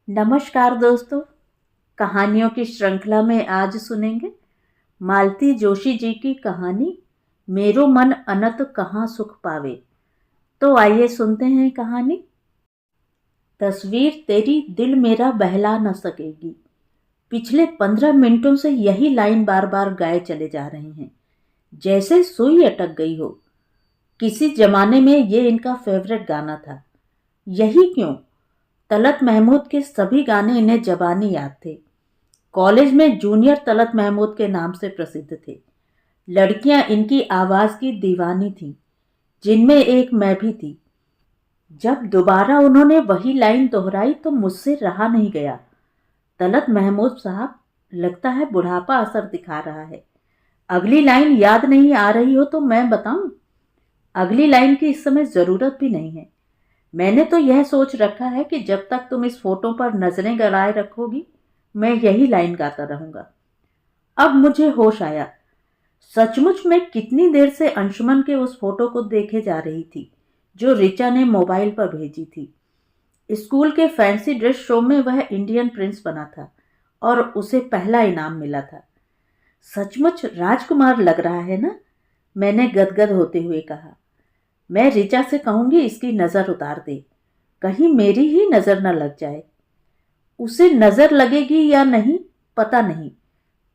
नमस्कार दोस्तों। कहानियों की श्रृंखला में आज सुनेंगे मालती जोशी जी की कहानी मेरो मन अनत कहाँ सुख पावे। तो आइए सुनते हैं कहानी। तस्वीर तेरी दिल मेरा बहला न सकेगी। पिछले 15 मिनटों से यही लाइन बार बार गाए चले जा रहे हैं, जैसे सुई अटक गई हो। किसी जमाने में ये इनका फेवरेट गाना था। यही क्यों, तलत महमूद के सभी गाने इन्हें जबानी याद थे। कॉलेज में जूनियर तलत महमूद के नाम से प्रसिद्ध थे। लड़कियां इनकी आवाज की दीवानी थीं, जिनमें एक मैं भी थी। जब दोबारा उन्होंने वही लाइन दोहराई तो मुझसे रहा नहीं गया। तलत महमूद साहब, लगता है बुढ़ापा असर दिखा रहा है। अगली लाइन याद नहीं आ रही हो तो मैं बताऊं? अगली लाइन की इस समय जरूरत भी नहीं है। मैंने तो यह सोच रखा है कि जब तक तुम इस फोटो पर नजरें गड़ाए रखोगी, मैं यही लाइन गाता रहूंगा। अब मुझे होश आया। सचमुच मैं कितनी देर से अंशुमन के उस फोटो को देखे जा रही थी जो रिचा ने मोबाइल पर भेजी थी। स्कूल के फैंसी ड्रेस शो में वह इंडियन प्रिंस बना था और उसे पहला इनाम मिला था। सचमुच राजकुमार लग रहा है ना? मैंने गदगद होते हुए कहा। मैं रिचा से कहूंगी इसकी नजर उतार दे, कहीं मेरी ही नजर न लग जाए। उसे नजर लगेगी या नहीं पता नहीं,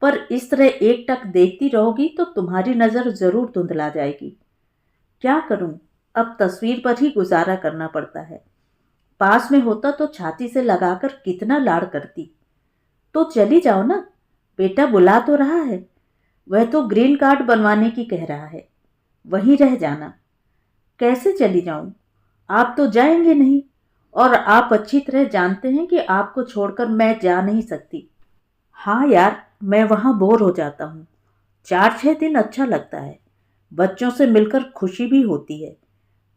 पर इस तरह एकटक देखती रहोगी तो तुम्हारी नजर जरूर धुंधला जाएगी। क्या करूं, अब तस्वीर पर ही गुजारा करना पड़ता है। पास में होता तो छाती से लगाकर कितना लाड़ करती। तो चली जाओ ना, बेटा बुला तो रहा है। वह तो ग्रीन कार्ड बनवाने की कह रहा है, वहीं रह जाना। कैसे चली जाऊं? आप तो जाएंगे नहीं, और आप अच्छी तरह जानते हैं कि आपको छोड़कर मैं जा नहीं सकती। हाँ यार, मैं वहां बोर हो जाता हूँ। 4-6 दिन अच्छा लगता है, बच्चों से मिलकर खुशी भी होती है,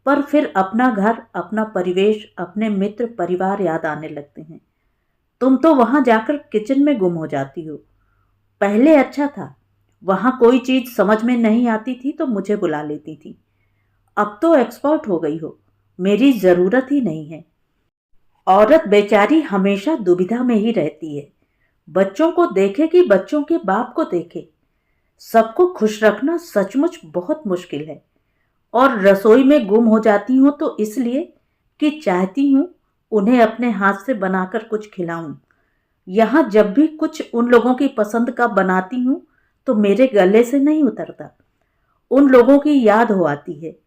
पर फिर अपना घर, अपना परिवेश, अपने मित्र परिवार याद आने लगते हैं। तुम तो वहां जाकर किचन में गुम हो जाती हो। पहले अच्छा था, वहां कोई चीज समझ में नहीं आती थी तो मुझे बुला लेती थी। अब तो एक्सपर्ट हो गई हो, मेरी जरूरत ही नहीं है। औरत बेचारी हमेशा दुविधा में ही रहती है। बच्चों को देखे कि बच्चों के बाप को देखे। सबको खुश रखना सचमुच बहुत मुश्किल है। और रसोई में गुम हो जाती हूं तो इसलिए कि चाहती हूं उन्हें अपने हाथ से बनाकर कुछ खिलाऊं। यहां जब भी कुछ उन लोगों की पसंद का बनाती हूं तो मेरे गले से नहीं उतरता। उन लोगों की याद हो आती है।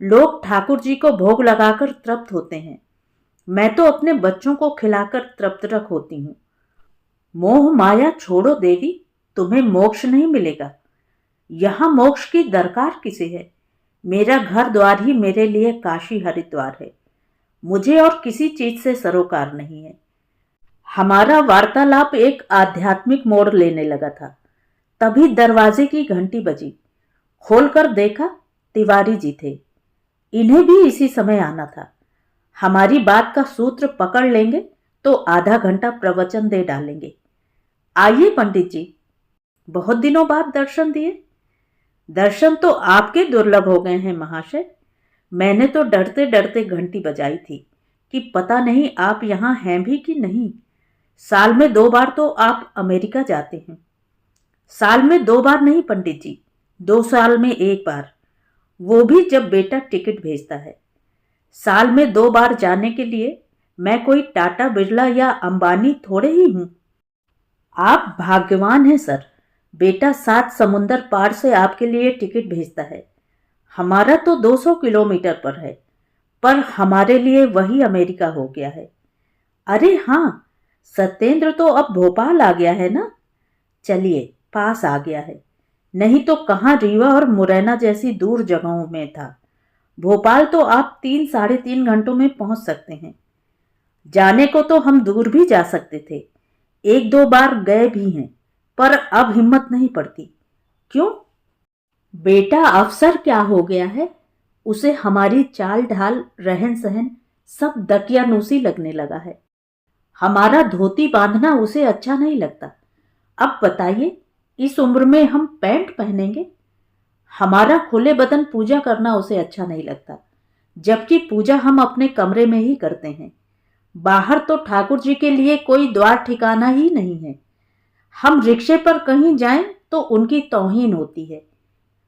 लोग ठाकुर जी को भोग लगाकर तृप्त होते हैं, मैं तो अपने बच्चों को खिलाकर तृप्त होती हूँ। मोह माया छोड़ो देवी, तुम्हें मोक्ष नहीं मिलेगा। यहाँ मोक्ष की दरकार किसे है? मेरा घर द्वार ही मेरे लिए काशी हरिद्वार है। मुझे और किसी चीज से सरोकार नहीं है। हमारा वार्तालाप एक आध्यात्मिक मोड़ लेने लगा था। तभी दरवाजे की घंटी बजी। खोलकर देखा, तिवारी जी थे। इन्हें भी इसी समय आना था। हमारी बात का सूत्र पकड़ लेंगे तो आधा घंटा प्रवचन दे डालेंगे। आइए पंडित जी, बहुत दिनों बाद दर्शन दिए। दर्शन तो आपके दुर्लभ हो गए हैं महाशय। मैंने तो डरते डरते घंटी बजाई थी कि पता नहीं आप यहाँ हैं भी कि नहीं। साल में 2 बार तो आप अमेरिका जाते हैं। साल में 2 बार नहीं पंडित जी, 2 साल में 1 बार, वो भी जब बेटा टिकट भेजता है। साल में 2 बार जाने के लिए मैं कोई टाटा बिरला या अंबानी थोड़े ही हूं। आप भाग्यवान हैं सर, बेटा 7 समुंदर पार से आपके लिए टिकट भेजता है। हमारा तो 200 किलोमीटर पर है, पर हमारे लिए वही अमेरिका हो गया है। अरे हाँ, सत्येंद्र तो अब भोपाल आ गया है ना? चलिए, पास आ गया है, नहीं तो कहाँ रीवा और मुरैना जैसी दूर जगहों में था। भोपाल तो आप 3-3.5 घंटों में पहुंच सकते हैं। जाने को तो हम दूर भी जा सकते थे, 1-2 बार गए भी हैं, पर अब हिम्मत नहीं पड़ती। क्यों? बेटा अफसर क्या हो गया है, उसे हमारी चाल ढाल, रहन सहन सब दकियानूसी लगने लगा है। हमारा धोती बांधना उसे अच्छा नहीं लगता। अब बताइए, इस उम्र में हम पैंट पहनेंगे? हमारा खुले बदन पूजा करना उसे अच्छा नहीं लगता, जबकि पूजा हम अपने कमरे में ही करते हैं। बाहर तो ठाकुर जी के लिए कोई द्वार ठिकाना ही नहीं है। हम रिक्शे पर कहीं जाएं तो उनकी तौहीन होती है।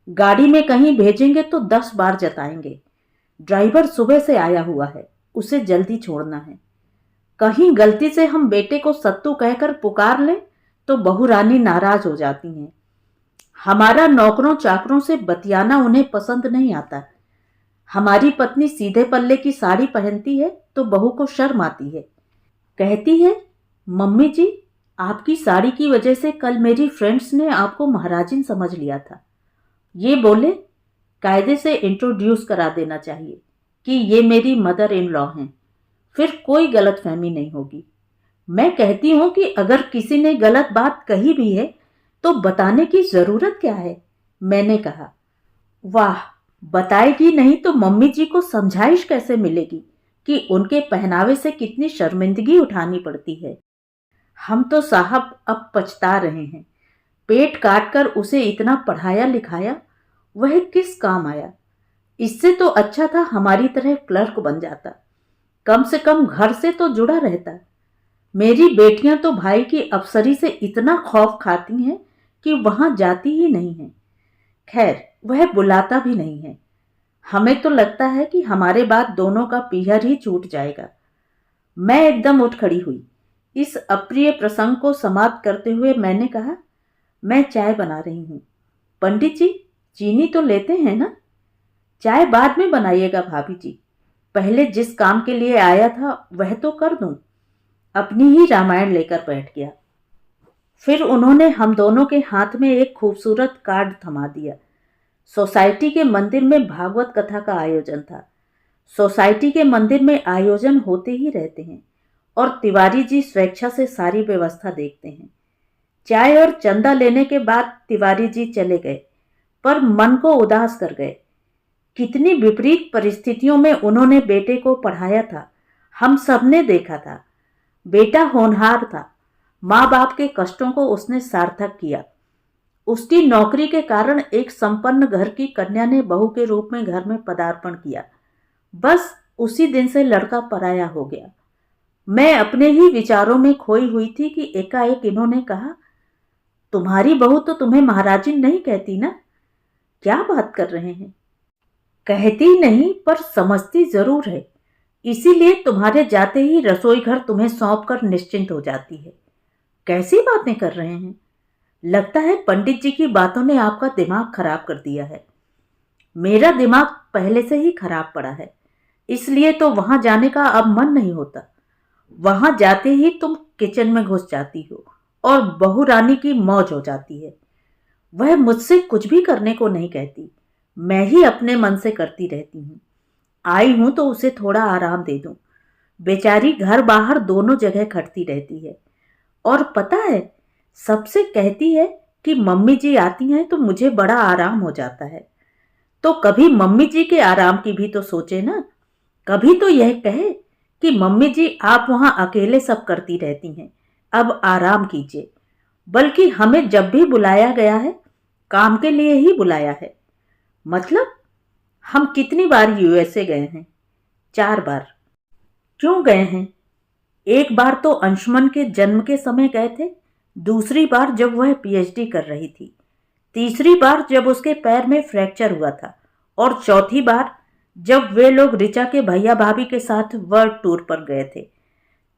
गाड़ी में कहीं भेजेंगे तो 10 बार जताएंगे। ड्राइवर सुबह से आया हुआ है, उसे जल्दी छोड़ना है। कहीं गलती से हम बेटे को सत्तू कहकर पुकार लें तो बहू रानी नाराज हो जाती हैं। हमारा नौकरों चाकरों से बतियाना उन्हें पसंद नहीं आता। हमारी पत्नी सीधे पल्ले की साड़ी पहनती है तो बहू को शर्म आती है। कहती है, मम्मी जी, आपकी साड़ी की वजह से कल मेरी फ्रेंड्स ने आपको महाराजिन समझ लिया था। ये बोले, कायदे से इंट्रोड्यूस करा देना चाहिए कि ये मेरी मदर इन लॉ हैं, फिर कोई गलत फहमी नहीं होगी। मैं कहती हूं कि अगर किसी ने गलत बात कही भी है तो बताने की जरूरत क्या है। मैंने कहा, वाह, बताएगी नहीं तो मम्मी जी को समझाइश कैसे मिलेगी कि उनके पहनावे से कितनी शर्मिंदगी उठानी पड़ती है। हम तो साहब अब पछता रहे हैं। पेट काट कर उसे इतना पढ़ाया लिखाया, वह किस काम आया। इससे तो अच्छा था हमारी तरह क्लर्क बन जाता, कम से कम घर से तो जुड़ा रहता। मेरी बेटियां तो भाई की अफसरी से इतना खौफ खाती हैं कि वहां जाती ही नहीं है। खैर, वह बुलाता भी नहीं है। हमें तो लगता है कि हमारे बाद दोनों का पीहर ही छूट जाएगा। मैं एकदम उठ खड़ी हुई। इस अप्रिय प्रसंग को समाप्त करते हुए मैंने कहा, मैं चाय बना रही हूं। पंडित जी, चीनी तो लेते हैं ना? चाय बाद में बनाइएगा भाभी जी, पहले जिस काम के लिए आया था वह तो कर दूं। अपनी ही रामायण लेकर बैठ गया। फिर उन्होंने हम दोनों के हाथ में एक खूबसूरत कार्ड थमा दिया। सोसाइटी के मंदिर में भागवत कथा का आयोजन था। सोसाइटी के मंदिर में आयोजन होते ही रहते हैं और तिवारी जी स्वेच्छा से सारी व्यवस्था देखते हैं। चाय और चंदा लेने के बाद तिवारी जी चले गए, पर मन को उदास कर गए। कितनी विपरीत परिस्थितियों में उन्होंने बेटे को पढ़ाया था, हम सबने देखा था। बेटा होनहार था, माँ बाप के कष्टों को उसने सार्थक किया। उसकी नौकरी के कारण एक संपन्न घर की कन्या ने बहू के रूप में घर में पदार्पण किया। बस उसी दिन से लड़का पराया हो गया। मैं अपने ही विचारों में खोई हुई थी कि एकाएक इन्होंने कहा, तुम्हारी बहू तो तुम्हें महाराजिन नहीं कहती ना? क्या बात कर रहे हैं? कहती नहीं पर समझती जरूर है, इसीलिए तुम्हारे जाते ही रसोई घर तुम्हें सौंप कर निश्चिंत हो जाती है। कैसी बातें कर रहे हैं? लगता है पंडित जी की बातों ने आपका दिमाग खराब कर दिया है। मेरा दिमाग पहले से ही खराब पड़ा है, इसलिए तो वहां जाने का अब मन नहीं होता। वहां जाते ही तुम किचन में घुस जाती हो और बहू रानी की मौज हो जाती है। वह मुझसे कुछ भी करने को नहीं कहती, मैं ही अपने मन से करती रहती हूँ। आई हूं तो उसे थोड़ा आराम दे दूं। बेचारी घर बाहर दोनों जगह खटती रहती है। और पता है, सबसे कहती है कि मम्मी जी आती हैं तो मुझे बड़ा आराम हो जाता है। तो कभी मम्मी जी के आराम की भी तो सोचे ना। कभी तो यह कहे कि मम्मी जी आप वहां अकेले सब करती रहती हैं, अब आराम कीजिए। बल्कि हमें जब भी बुलाया गया है, काम के लिए ही बुलाया है। मतलब हम कितनी बार यूएसए गए हैं? 4 बार। क्यों गए हैं? एक बार तो अंशुमन के जन्म के समय गए थे, दूसरी बार जब वह पीएचडी कर रही थी, तीसरी बार जब उसके पैर में फ्रैक्चर हुआ था, और चौथी बार जब वे लोग ऋचा के भैया भाभी के साथ वर्ल्ड टूर पर गए थे।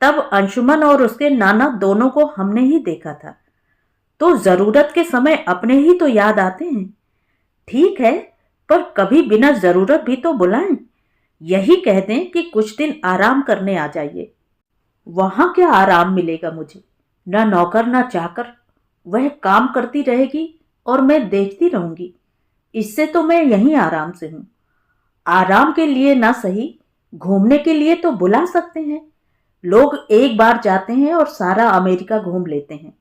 तब अंशुमन और उसके नाना दोनों को हमने ही देखा था। तो जरूरत के समय अपने ही तो याद आते हैं। ठीक है, पर कभी बिना जरूरत भी तो बुलाएं। यही कह दें कि कुछ दिन आराम करने आ जाइए। वहां क्या आराम मिलेगा मुझे? न नौकर न चाकर। वह काम करती रहेगी और मैं देखती रहूंगी। इससे तो मैं यहीं आराम से हूं। आराम के लिए ना सही, घूमने के लिए तो बुला सकते हैं। लोग एक बार जाते हैं और सारा अमेरिका घूम लेते हैं।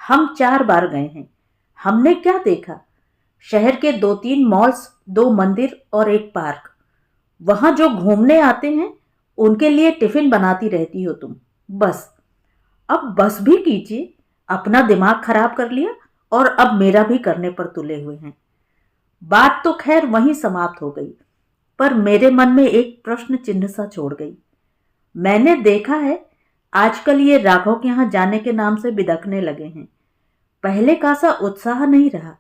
हम 4 बार गए हैं। हमने क्या देखा? शहर के 2-3 मॉल्स, 2 मंदिर और एक पार्क। वहां जो घूमने आते हैं उनके लिए टिफिन बनाती रहती हो तुम। बस, अब बस भी कीजिए। अपना दिमाग खराब कर लिया और अब मेरा भी करने पर तुले हुए हैं। बात तो खैर वहीं समाप्त हो गई, पर मेरे मन में एक प्रश्न चिन्ह सा छोड़ गई। मैंने देखा है आजकल ये राघव के यहाँ जाने के नाम से बिदकने लगे हैं। पहले का सा उत्साह नहीं रहा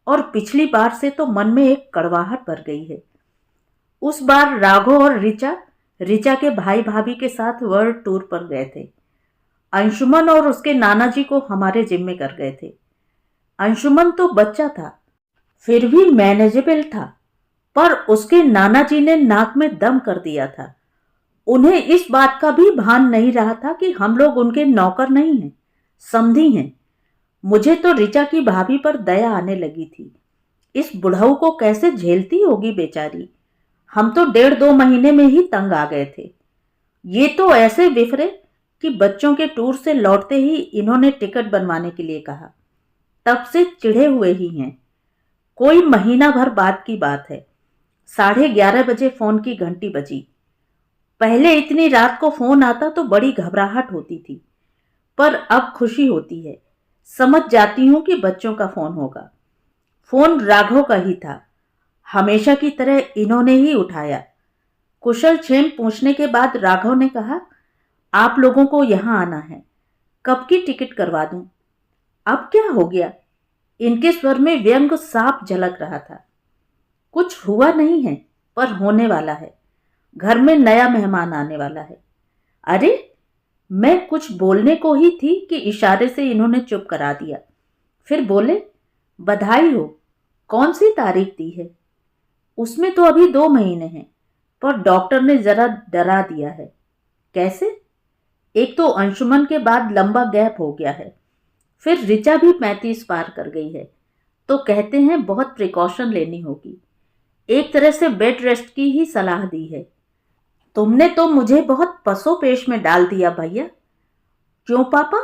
और पिछली बार से तो मन में एक कड़वाहट भर गई है। उस बार राघव और ऋचा के भाई भाभी के साथ वर्ल्ड टूर पर गए थे। अंशुमन और उसके नाना जी को हमारे जिम्मे कर गए थे। अंशुमन तो बच्चा था, फिर भी मैनेजेबल था, पर उसके नाना जी ने नाक में दम कर दिया था। उन्हें इस बात का भी भान नहीं रहा था कि हम लोग उनके नौकर नहीं हैं, समधी हैं। मुझे तो ऋचा की भाभी पर दया आने लगी थी। इस बुढ़ऊ को कैसे झेलती होगी बेचारी। हम तो 1.5-2 महीने में ही तंग आ गए थे। ये तो ऐसे बिफरे कि बच्चों के टूर से लौटते ही इन्होंने टिकट बनवाने के लिए कहा। तब से चिढ़े हुए ही हैं। कोई महीना भर बाद की बात है। 11:30 बजे फोन की घंटी बजी। पहले इतनी रात को फोन आता तो बड़ी घबराहट होती थी, पर अब खुशी होती है। समझ जाती हूं कि बच्चों का फोन होगा। फोन राघव का ही था। हमेशा की तरह इन्होंने ही उठाया। कुशल क्षेम पूछने के बाद राघव ने कहा, आप लोगों को यहां आना है, कब की टिकट करवा दूं? अब क्या हो गया? इनके स्वर में व्यंग साफ झलक रहा था। कुछ हुआ नहीं है, पर होने वाला है। घर में नया मेहमान आने वाला है। अरे, मैं कुछ बोलने को ही थी कि इशारे से इन्होंने चुप करा दिया। फिर बोले, बधाई हो। कौन सी तारीख दी है? उसमें तो अभी 2 महीने हैं, पर डॉक्टर ने जरा डरा दिया है। कैसे? एक तो अंशुमन के बाद लंबा गैप हो गया है, फिर ऋचा भी 35 पार कर गई है, तो कहते हैं बहुत प्रिकॉशन लेनी होगी। एक तरह से बेड रेस्ट की ही सलाह दी है। तुमने तो मुझे बहुत पसोपेश में डाल दिया भैया। क्यों पापा?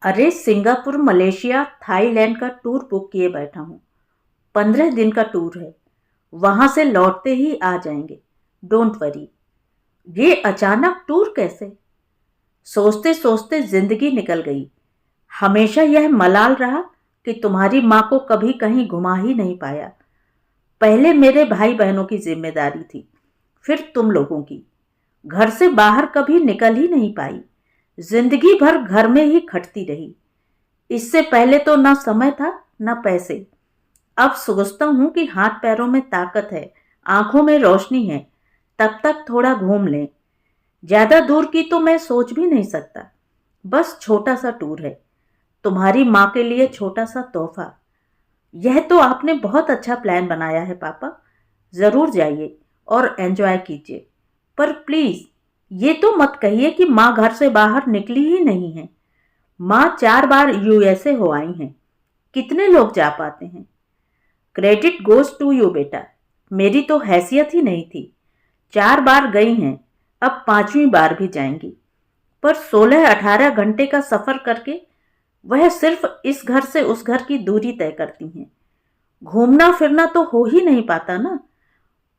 अरे, सिंगापुर, मलेशिया, थाईलैंड का टूर बुक किए बैठा हूं। 15 दिन का टूर है। वहां से लौटते ही आ जाएंगे। Don't worry. ये अचानक टूर कैसे? सोचते सोचते जिंदगी निकल गई। हमेशा यह मलाल रहा कि तुम्हारी माँ को कभी कहीं घुमा ही नहीं पाया। पहले मेरे भाई बहनों की जिम्मेदारी थी, फिर तुम लोगों की। घर से बाहर कभी निकल ही नहीं पाई। जिंदगी भर घर में ही खटती रही। इससे पहले तो ना समय था ना पैसे। अब सोचता हूं कि हाथ पैरों में ताकत है, आंखों में रोशनी है, तब तक थोड़ा घूम लें। ज्यादा दूर की तो मैं सोच भी नहीं सकता। बस छोटा सा टूर है, तुम्हारी माँ के लिए छोटा सा तोहफा। यह तो आपने बहुत अच्छा प्लान बनाया है पापा। जरूर जाइए और एंजॉय कीजिए, पर प्लीज ये तो मत कहिए कि माँ घर से बाहर निकली ही नहीं है। माँ 4 बार यूएसए हो आई हैं। कितने लोग जा पाते हैं? क्रेडिट गोज टू यू बेटा। मेरी तो हैसियत ही नहीं थी। 4 बार गई हैं, अब 5वीं बार भी जाएंगी। पर 16-18 घंटे का सफर करके वह सिर्फ इस घर से उस घर की दूरी तय करती हैं। घूमना फिरना तो हो ही नहीं पाता ना।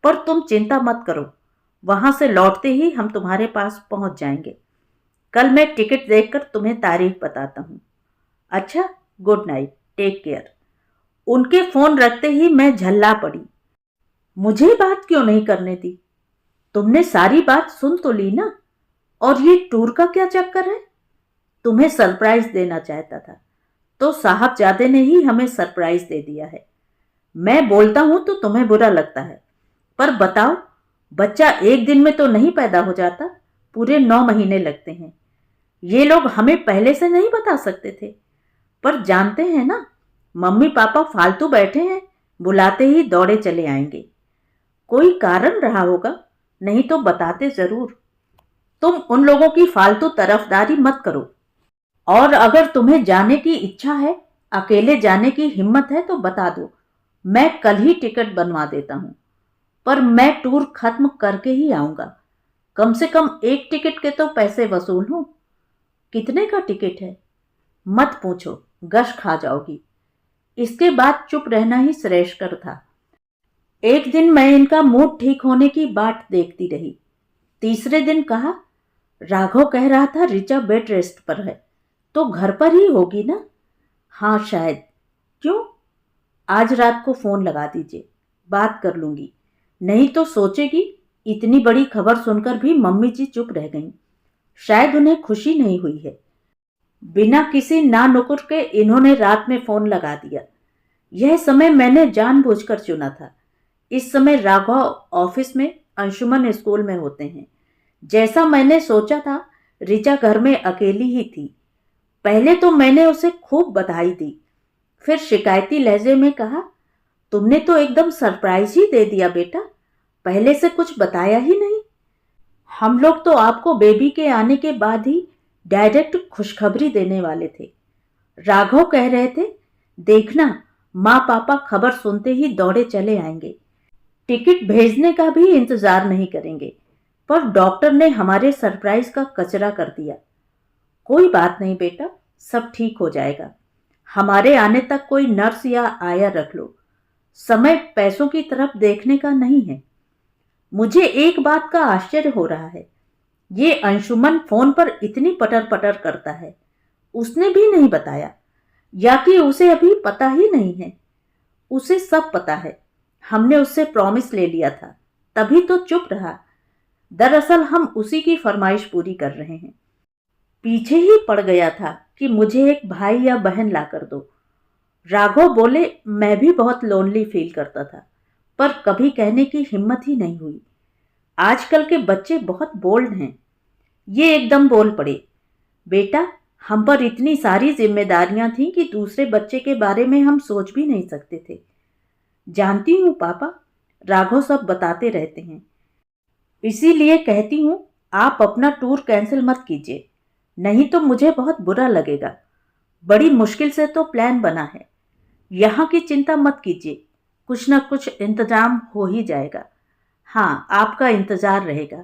पर तुम चिंता मत करो, वहां से लौटते ही हम तुम्हारे पास पहुंच जाएंगे। कल मैं टिकट देखकर तुम्हें तारीख बताता हूं। अच्छा, गुड नाइट, टेक केयर। उनके फोन रखते ही मैं झल्ला पड़ी। मुझे बात क्यों नहीं करने दी? तुमने सारी बात सुन तो ली ना। और ये टूर का क्या चक्कर है? तुम्हें सरप्राइज देना चाहता था, तो साहबजादे ने ही हमें सरप्राइज दे दिया है। मैं बोलता हूं तो तुम्हें बुरा लगता है, पर बताओ, बच्चा एक दिन में तो नहीं पैदा हो जाता, पूरे 9 महीने लगते हैं। ये लोग हमें पहले से नहीं बता सकते थे, पर जानते हैं ना, मम्मी पापा फालतू बैठे हैं, बुलाते ही दौड़े चले आएंगे। कोई कारण रहा होगा, नहीं तो बताते जरूर। तुम उन लोगों की फालतू तरफदारी मत करो। और अगर तुम्हें जाने की इच्छा है, अकेले जाने की हिम्मत है, तो बता दो, मैं कल ही टिकट बनवा देता हूं। पर मैं टूर खत्म करके ही आऊंगा। कम से कम एक टिकट के तो पैसे वसूल हूं। कितने का टिकट है? मत पूछो, गश खा जाओगी। इसके बाद चुप रहना ही श्रेयस्कर था। एक दिन मैं इनका मूड ठीक होने की बाट देखती रही। तीसरे दिन कहा, राघव कह रहा था ऋचा बेड रेस्ट पर है, तो घर पर ही होगी ना? हाँ शायद। क्यों? आज रात को फोन लगा दीजिए, बात कर लूंगी। नहीं तो सोचेगी इतनी बड़ी खबर सुनकर भी मम्मी जी चुप रह गईं। शायद उन्हें खुशी नहीं हुई है। बिना किसी ना नुकुर के इन्होंने रात में फोन लगा दिया। यह समय मैंने जानबूझकर चुना था। इस समय राघव ऑफिस में, अंशुमन स्कूल में होते हैं। जैसा मैंने सोचा था, ऋचा घर में अकेली ही थी। पहले तो मैंने उसे खूब बधाई दी, फिर शिकायती लहजे में कहा, तुमने तो एकदम सरप्राइज ही दे दिया बेटा, पहले से कुछ बताया ही नहीं। हम लोग तो आपको बेबी के आने के बाद ही डायरेक्ट खुशखबरी देने वाले थे। राघव कह रहे थे, देखना माँ पापा खबर सुनते ही दौड़े चले आएंगे, टिकट भेजने का भी इंतजार नहीं करेंगे, पर डॉक्टर ने हमारे सरप्राइज का कचरा कर दिया। कोई बात नहीं बेटा, सब ठीक हो जाएगा। हमारे आने तक कोई नर्स या आया रख लो। समय पैसों की तरफ देखने का नहीं है। मुझे एक बात का आश्चर्य हो रहा है, ये अंशुमन फोन पर इतनी पटर पटर करता है, उसने भी नहीं बताया, या कि उसे अभी पता ही नहीं है। उसे सब पता है, हमने उससे प्रॉमिस ले लिया था, तभी तो चुप रहा। दरअसल हम उसी की फरमाइश पूरी कर रहे हैं। पीछे ही पड़ गया था कि मुझे एक भाई या बहन ला कर दो। राघव बोले, मैं भी बहुत लोनली फील करता था, पर कभी कहने की हिम्मत ही नहीं हुई। आजकल के बच्चे बहुत बोल्ड हैं। ये एकदम बोल पड़े, बेटा हम पर इतनी सारी जिम्मेदारियां थीं कि दूसरे बच्चे के बारे में हम सोच भी नहीं सकते थे। जानती हूँ पापा, राघव सब बताते रहते हैं, इसीलिए कहती हूँ आप अपना टूर कैंसिल मत कीजिए, नहीं तो मुझे बहुत बुरा लगेगा। बड़ी मुश्किल से तो प्लान बना है। यहाँ की चिंता मत कीजिए, कुछ न कुछ इंतजाम हो ही जाएगा। हाँ, आपका इंतजार रहेगा।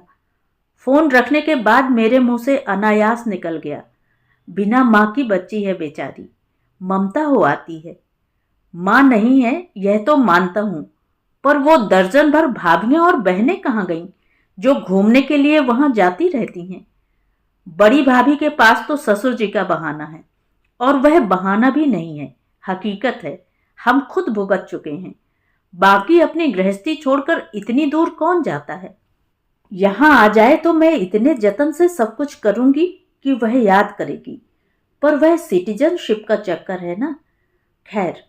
फोन रखने के बाद मेरे मुंह से अनायास निकल गया, बिना माँ की बच्ची है बेचारी, ममता हो आती है। माँ नहीं है यह तो मानता हूँ, पर वो दर्जन भर भाभियां और बहनें कहाँ गईं जो घूमने के लिए वहां जाती रहती हैं। बड़ी भाभी के पास तो ससुर जी का बहाना है, और वह बहाना भी नहीं है, हकीकत है। हम खुद भुगत चुके हैं। बाकी अपनी गृहस्थी छोड़कर इतनी दूर कौन जाता है। यहां आ जाए तो मैं इतने जतन से सब कुछ करूंगी कि वह याद करेगी, पर वह सिटीजनशिप का चक्कर है ना। खैर,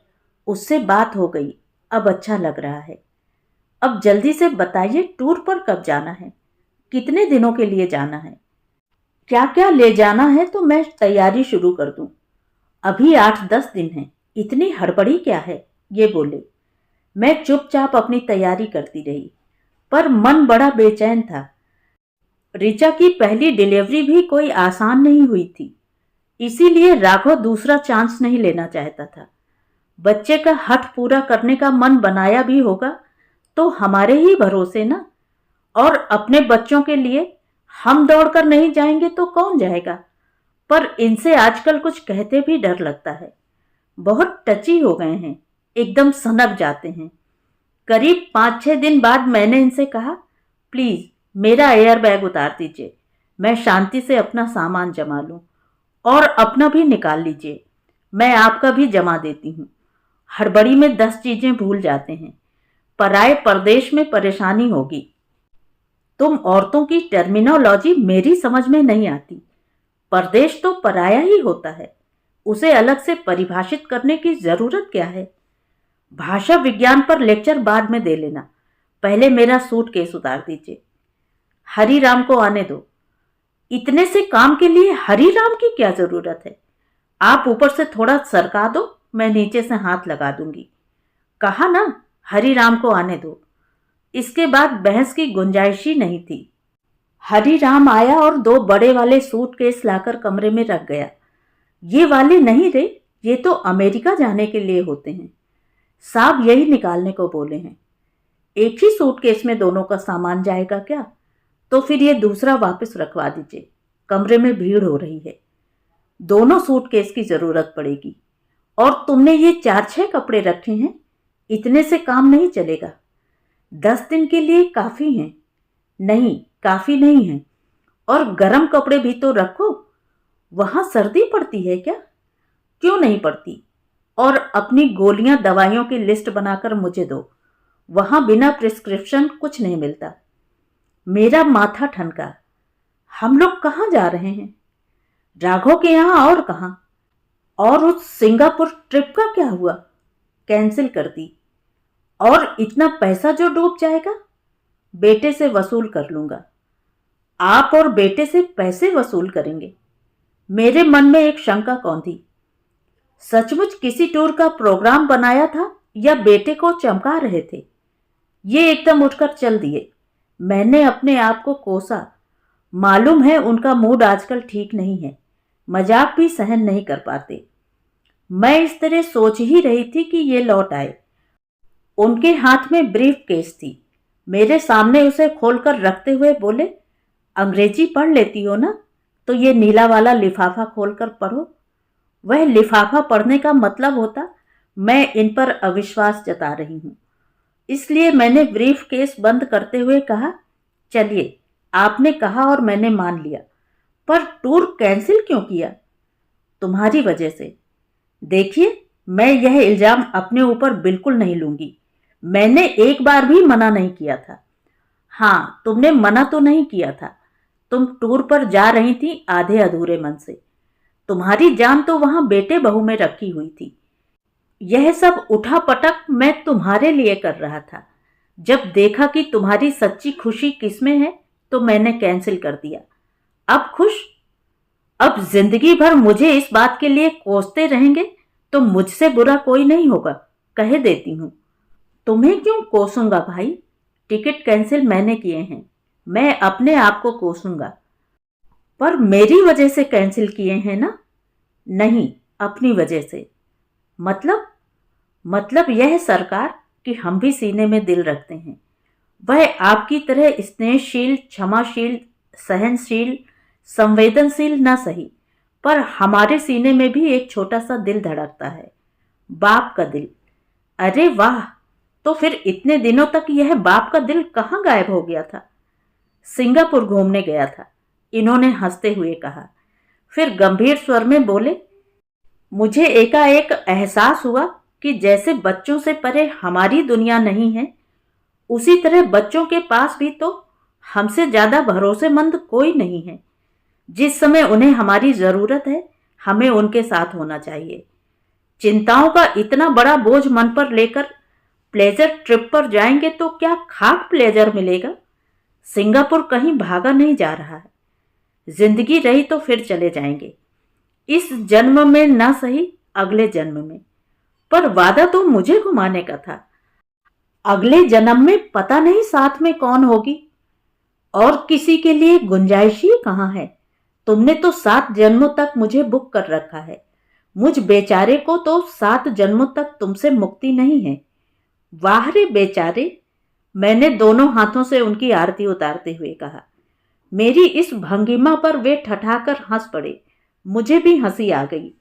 उससे बात हो गई, अब अच्छा लग रहा है। अब जल्दी से बताइए, टूर पर कब जाना है, कितने दिनों के लिए जाना है, क्या क्या ले जाना है, तो मैं तैयारी शुरू कर दूं। अभी 8-10 दिन हैं, इतनी हड़बड़ी क्या है, ये बोले। मैं चुपचाप अपनी तैयारी करती रही, पर मन बड़ा बेचैन था। ऋचा की पहली डिलीवरी भी कोई आसान नहीं हुई थी, इसीलिए राघव दूसरा चांस नहीं लेना चाहता था। बच्चे का हठ पूरा करने का मन बनाया भी होगा तो हमारे ही भरोसे ना, और अपने बच्चों के लिए हम दौड़कर नहीं जाएंगे तो कौन जाएगा। पर इनसे आजकल कुछ कहते भी डर लगता है, बहुत टची हो गए हैं, एकदम सनक जाते हैं। करीब 5-6 दिन बाद मैंने इनसे कहा, प्लीज मेरा एयर बैग उतार दीजिए, मैं शांति से अपना सामान जमा लूं, और अपना भी निकाल लीजिए, मैं आपका भी जमा देती हूँ। हड़बड़ी में 10 चीजें भूल जाते हैं। पराए परदेश में परेशानी होगी। तुम औरतों की टर्मिनोलॉजी मेरी समझ में नहीं आती। परदेश तो पराया ही होता है, उसे अलग से परिभाषित करने की जरूरत क्या है। भाषा विज्ञान पर लेक्चर बाद में दे लेना, पहले मेरा सूटकेस उतार दीजिए। हरिराम को आने दो। इतने से काम के लिए हरिराम की क्या जरूरत है। आप ऊपर से थोड़ा सरका दो, मैं नीचे से हाथ लगा दूंगी। कहा ना, हरिराम को आने दो। इसके बाद बहस की गुंजाइश ही नहीं थी। हरिराम आया और 2 बड़े वाले सूटकेस लाकर कमरे में रख गया। ये वाले नहीं रे, ये तो अमेरिका जाने के लिए होते हैं, साहब यही निकालने को बोले हैं। एक ही सूटकेस में दोनों का सामान जाएगा क्या, तो फिर ये दूसरा वापस रखवा दीजिए, कमरे में भीड़ हो रही है, दोनों सूटकेस की जरूरत पड़ेगी। और तुमने ये 4-6 कपड़े रखे हैं, इतने से काम नहीं चलेगा। 10 दिन के लिए काफी हैं। नहीं, काफी नहीं है, और गर्म कपड़े भी तो रखो। वहां सर्दी पड़ती है क्या? क्यों नहीं पड़ती। और अपनी गोलियां दवाइयों की लिस्ट बनाकर मुझे दो, वहां बिना प्रिस्क्रिप्शन कुछ नहीं मिलता। मेरा माथा ठनका। हम लोग कहाँ जा रहे हैं? राघव के यहाँ और कहाँ? और उस सिंगापुर ट्रिप का क्या हुआ? कैंसिल कर दी। और इतना पैसा जो डूब जाएगा? बेटे से वसूल कर लूंगा। आप और बेटे से पैसे वसूल करेंगे? मेरे मन में एक शंका कौंधी। सचमुच किसी टूर का प्रोग्राम बनाया था या बेटे को चमका रहे थे? ये एकदम उठकर चल दिए। मैंने अपने आप को कोसा। मालूम है उनका मूड आजकल ठीक नहीं है, मजाक भी सहन नहीं कर पाते। मैं इस तरह सोच ही रही थी कि ये लौट आए। उनके हाथ में ब्रीफ केस थी। मेरे सामने उसे खोलकर रखते हुए बोले, अंग्रेजी पढ़ लेती हो ना, तो ये नीला वाला लिफाफा खोलकर पढ़ो। वह लिफाफा पढ़ने का मतलब होता मैं इन पर अविश्वास जता रही हूं। इसलिए मैंने ब्रीफ केस बंद करते हुए कहा, चलिए, आपने कहा और मैंने मान लिया, पर टूर कैंसिल क्यों किया? तुम्हारी वजह से। देखिए, मैं यह इल्जाम अपने ऊपर बिल्कुल नहीं लूंगी। मैंने एक बार भी मना नहीं किया था। हाँ, तुमने मना तो नहीं किया था। तुम टूर पर जा रही थी आधे अधूरे मन से। तुम्हारी जान तो वहां बेटे बहू में रखी हुई थी। यह सब उठा पटक मैं तुम्हारे लिए कर रहा था। जब देखा कि तुम्हारी सच्ची खुशी किसमें है, तो मैंने कैंसिल कर दिया। अब खुश? अब जिंदगी भर मुझे इस बात के लिए कोसते रहेंगे तो मुझसे बुरा कोई नहीं होगा, कह देती हूं। तुम्हें क्यों कोसूंगा भाई? टिकट कैंसिल मैंने किए हैं, मैं अपने आप को कोसूंगा। पर मेरी वजह से कैंसिल किए हैं ना? नहीं, अपनी वजह से। मतलब? मतलब यह सरकार कि हम भी सीने में दिल रखते हैं। वह आपकी तरह स्नेहशील, क्षमाशील, सहनशील, संवेदनशील न सही, पर हमारे सीने में भी एक छोटा सा दिल धड़कता है, बाप का दिल। अरे वाह! तो फिर इतने दिनों तक यह बाप का दिल कहाँ गायब हो गया था? सिंगापुर घूमने गया था, इन्होंने हंसते हुए कहा। फिर गंभीर स्वर में बोले, मुझे एकाएक एहसास हुआ कि जैसे बच्चों से परे हमारी दुनिया नहीं है, उसी तरह बच्चों के पास भी तो हमसे ज्यादा भरोसेमंद कोई नहीं है। जिस समय उन्हें हमारी जरूरत है, हमें उनके साथ होना चाहिए। चिंताओं का इतना बड़ा बोझ मन पर लेकर प्लेजर ट्रिप पर जाएंगे तो क्या खाक प्लेजर मिलेगा? सिंगापुर कहीं भागा नहीं जा रहा है। जिंदगी रही तो फिर चले जाएंगे, इस जन्म में ना सही, अगले जन्म में। पर वादा तो मुझे घुमाने का था। अगले जन्म में पता नहीं साथ में कौन होगी, और किसी के लिए गुंजाइश ही कहां है। तुमने तो 7 जन्मों तक मुझे बुक कर रखा है। मुझ बेचारे को तो 7 जन्मों तक तुमसे मुक्ति नहीं है। वाह रे बेचारे! मैंने दोनों हाथों से उनकी आरती उतारते हुए कहा। मेरी इस भंगिमा पर वे ठठाकर हंस पड़े। मुझे भी हंसी आ गई।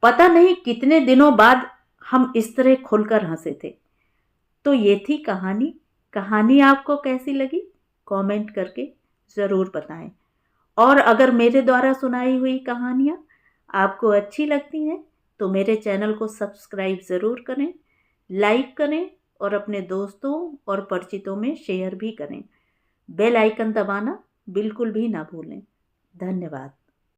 पता नहीं कितने दिनों बाद हम इस तरह खुलकर हंसे थे। तो ये थी कहानी। कहानी आपको कैसी लगी? कमेंट करके ज़रूर बताएं। और अगर मेरे द्वारा सुनाई हुई कहानियाँ आपको अच्छी लगती हैं तो मेरे चैनल को सब्सक्राइब ज़रूर करें, लाइक करें और अपने दोस्तों और परिचितों में शेयर भी करें। बेल आइकन दबाना बिल्कुल भी ना भूलें। धन्यवाद।